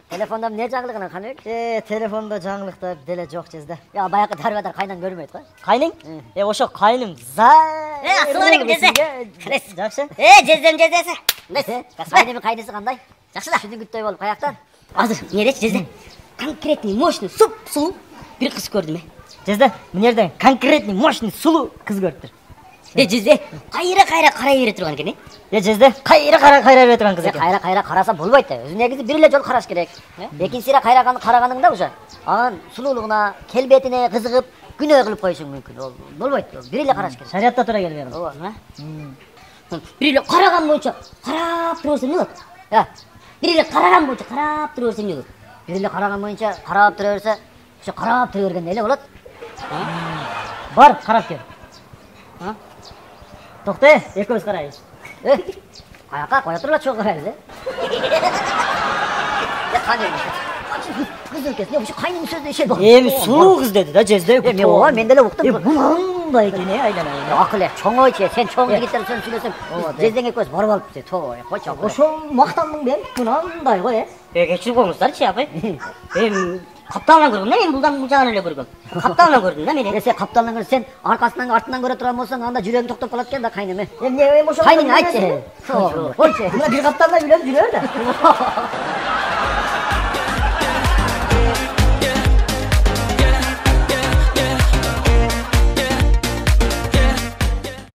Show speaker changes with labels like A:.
A: Telefonda ne жаңылыгына каныбек? Telefonda жаңылык да деле жок жезде. Я баягы дарбадар кайнан көрмөйт го.
B: Кайның? Ошо кайным.
A: Ассалам алейкум жезе.
B: Жакшы.
A: Жездем жезеси. Кандайсың? Кайнымын кайнысы кандай? Жакшы да. Түнүгүттөй болуп каяктан?
C: Азыр эмнедечи жезде? Конкретный, мощный, суп-сулуу бир кыз көрдүм.
B: Жезде, мына жерден конкретный, мощный, сулуу кыз көрүптүр.
C: Жезде, кайра карай бере турган экен.
B: Жезде, кайра бере турган кыз экен.
A: Кайра караса болбойт да. Өзү негизи бир эле жолу караш керек. Экинчире караганыңда уже анын сулуулугуна, келбетине кызыгып, күнөө кылып коюшуң мүмкүн. Ол болбойт. Бир эле караш керек.
B: Шариатта туура келбейм.
A: Ооба.
C: Бир эле караган боюнча карап тура берсем эмне болот? Бир эле караган боюнча карап тура берсем эмне болот?
A: Бир эле караган боюнча карап тура берсе, ошо карап тура бергенде эле болот.
B: Бар, карап кел. Токтой, экөөбүз карайбыз.
A: Каяка кое турула чогуу карайбыз, кане. Кыз экенсиң, ошо кайнымын сөзүнө ишенбей калдым.
B: Эми сулуу кыз деди да Жезде.
A: Ооба, мен деле уктум.
B: Мындай экен, айланайын.
A: Акыл чоңойчу, сен чоң жигиттер сөз сүйлөсөң, Жездең экөөбүз барып алыппыз. Койчу.
B: Ошо мактандың бен, мынандай го.
C: Кечирип коюңуздарчы, апай. Капталынан көрдүм да, мен булдан жагын эле көргөм. Капталынан көрдүм да мен.
A: Сен капталынан көрсөң, сен артынан көрө турган болсоң, анда жүрөгүң токтоп калат экен да кайным.
B: Эмне ошо?
A: Кайның айтчы.
B: Койчу. Мына бир капталда билем жүрөр да.